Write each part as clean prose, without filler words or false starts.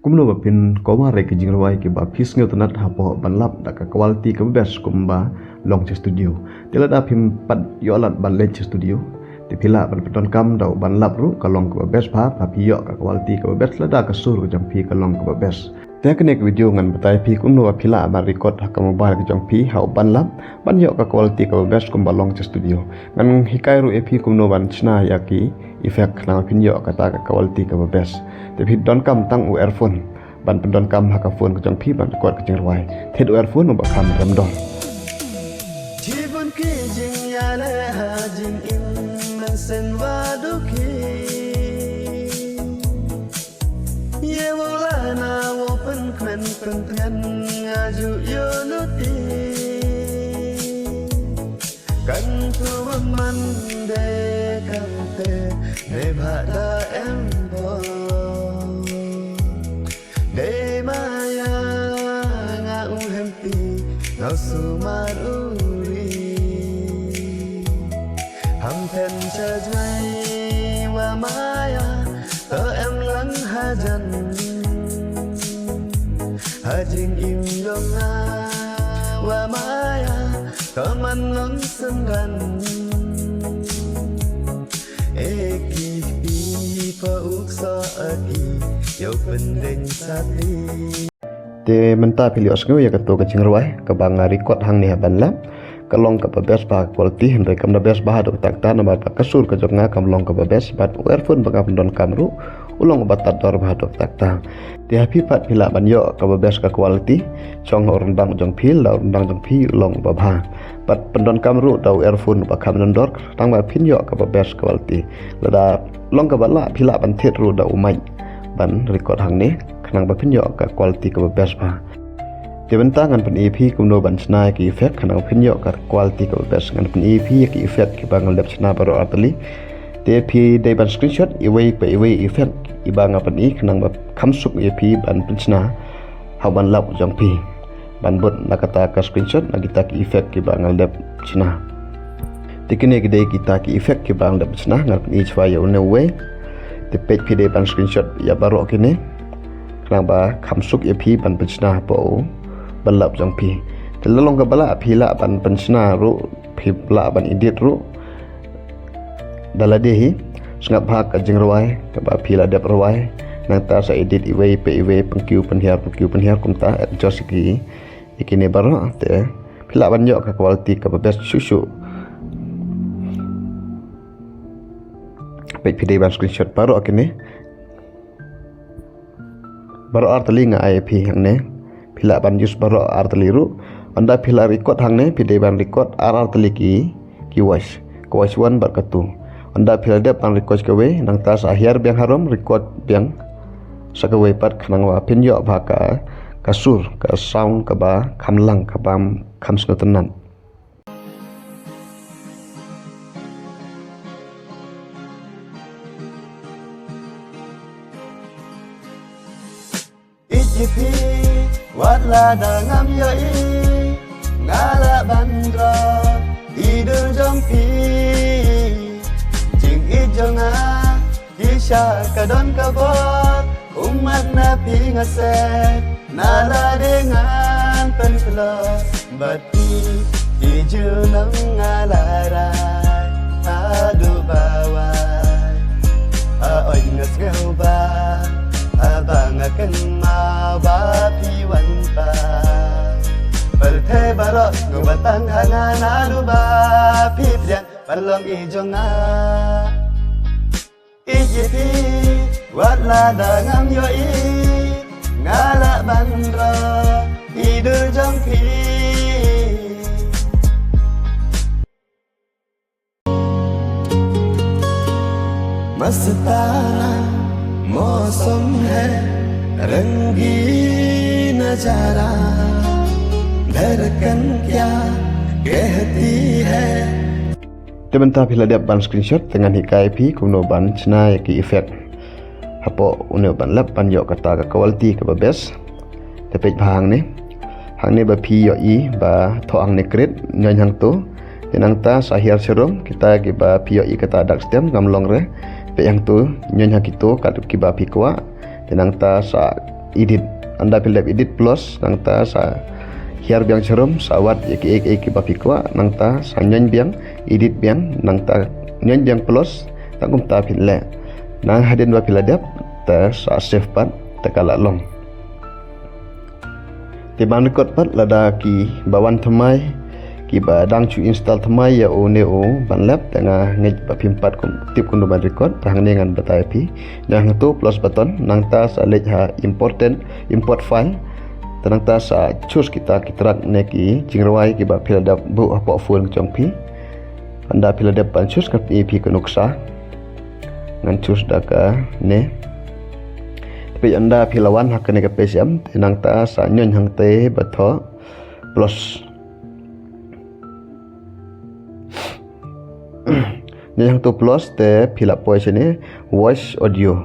Kumno bapin koma re kijing rawai ke bapis ngel tenat hapo banlap da ka quality ke best kumba long che studio tela da pim pat yolat ban le che studio ti pila ban peton kam dau banlap ru ka long ke best pa yo ka quality ke best la da ka sur ke jampi ka long ke best te kene video ngan batai pi kumno pila ban record ka mobile ke jampi hau banlap ban yo ka quality ke best kumba long che studio ngan hikai ru epi kumno ban chna yaki effect na pin yo ka ta ka quality ke best te phi don kam tang u earphone ban pendon kam haka phone ke jang phi ban kot ke jing rawai thet u earphone ba kam ram dol जीवन की जिंयाले हाजिन इन मनसन वादुकी ये वोला ना open kmen penten ngaju yonuti kan tu mande kante ne bhada embo de maya ngau hempi ngau sumaru Hằng thèn chờ dây và maya tớ em lắng ha dần ha jing im dong na và maya tớ man lắng sân gần eki pi pa uksa aki yo pendeng sati te menta pilios ngeu ya ketu ke jing rawai ke bang record hang ni ban lap kalong ka best ba quality henry kam na best ba do tak ta na ba kasur ka jonga kam long ka best ba earphone ba kam don kamru ulong ba tat dor ba do tak ta ti happy pat pila ban yo ka best ka quality chong orang bang jong phil la orang bang jong phi ulong ba ba pat pendon kamru dau earphone ba kam don dor tang ba phin yo ka best quality la da long ka ba la pila ban thet ru da umai ban record hang ni khnang ba phin yo ka quality ka best ba Tebentangan pen EP kumno ban snai ki effect kana opinyo ka quality ka best ngan pen EP ki effect ki bangal lep sna baro artali TP dai ban screenshot iway pa iway effect ibanga pen I kanang ba kamsuk EP ban pensna ha ban lap jong pi ban bot nakata ka screenshot nagita ki effect ki bangal lep sna tikine ki dai kita ki effect ki bangal lep sna ngan pen I chwa yo ne way te page pi dai ban screenshot ya baro kini kanang ba kamsuk EP ban pensna po balap jong pi telong ka bala phila ban pensna ru phila ban edit ru daladehi sngap hak ka jing rawai ka ba phila dep rawai nang ta sa edit iway pe iway pengkiu penhiar kumta josiki ikine baro te phila ban yo ka quality ka best susu pe phide ban screenshot baro akine baro artali nga ip hang ne pila ban use baro arteliru anda pila record hang ne pide ban record arteli ki voice one bar katu anda pila de ban record ke we nang tas akhir biang harom record biang sakawe pat khanang wa pin yo ba ka kasur ka sound ka ba khamlang ka bam khams ngotanan Ijipi Wat la dangam yoi ngala bandra tidur jompi jing ijonga kisha kadon kabot umat nabi ngaset nara dengan penklo bati ijunang ngalarai adu bawai aoy ngas ngauba abang akan mau bapi wanpa Perthe barok ngubatan hangan adu bapi prian balong ijonga Ijipi watla dangam yoi ngala bandra tidur jongpi Mastana मौसम है रंगी नजारा धड़कन क्या कहती है Tementah pila dia ban screenshot dengan hikai pi kuno ban chna ki effect hapo une ban lap ban yo kata ka quality ka best te page hang ni ba pi yo I ba tho ang ne create nyon hang tu tenang ta sahir serum kita ki ba pi yo I kata dak stem gamlong re pe yang tu nyon hang kitu ka ki ba pi kwa tenang ta sa edit anda pilih edit plus nang ta sa hiar biang cerum sawat ek bapikwa nang ta sa nyon biang edit biang nang ta nyon biang plus tangkum ta pilih nang hadin ba pilih dep ta sa save pat ta kala long tibang record pat lada ki bawan thamai ki ba dang chu install thamai ya o ne o ban lap tanga ngej ba pimpat kum tip kun ban record tang ne ngan batai pi nang tu plus button nang ta sa lej ha import file tanang ta sa choose kita kitrak ne ki jingrawai ki ba phila dap bu apa phone chong pi anda phila dap ban choose ka pi ka nuksa ngan choose da ka ne tapi anda philawan hak ne ka pesiam tenang ta sa nyon hang te batho plus yang tu plus te phila poi sini voice audio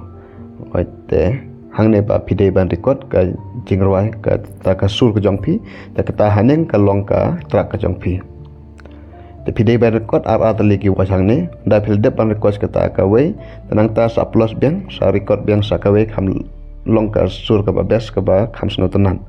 oi te hang ne ba pide ban record ka jingrawai ka ta ka sur ka jongpi ta ka ta haneng ka long ka track ka jongpi te pide ban record ar ta lagi voice hang ne da phil de ban record ka ta ka we tenang ta sa plus biang sa record biang sa ka we kham long ka sur ka ba bes ka ba kham sno tanan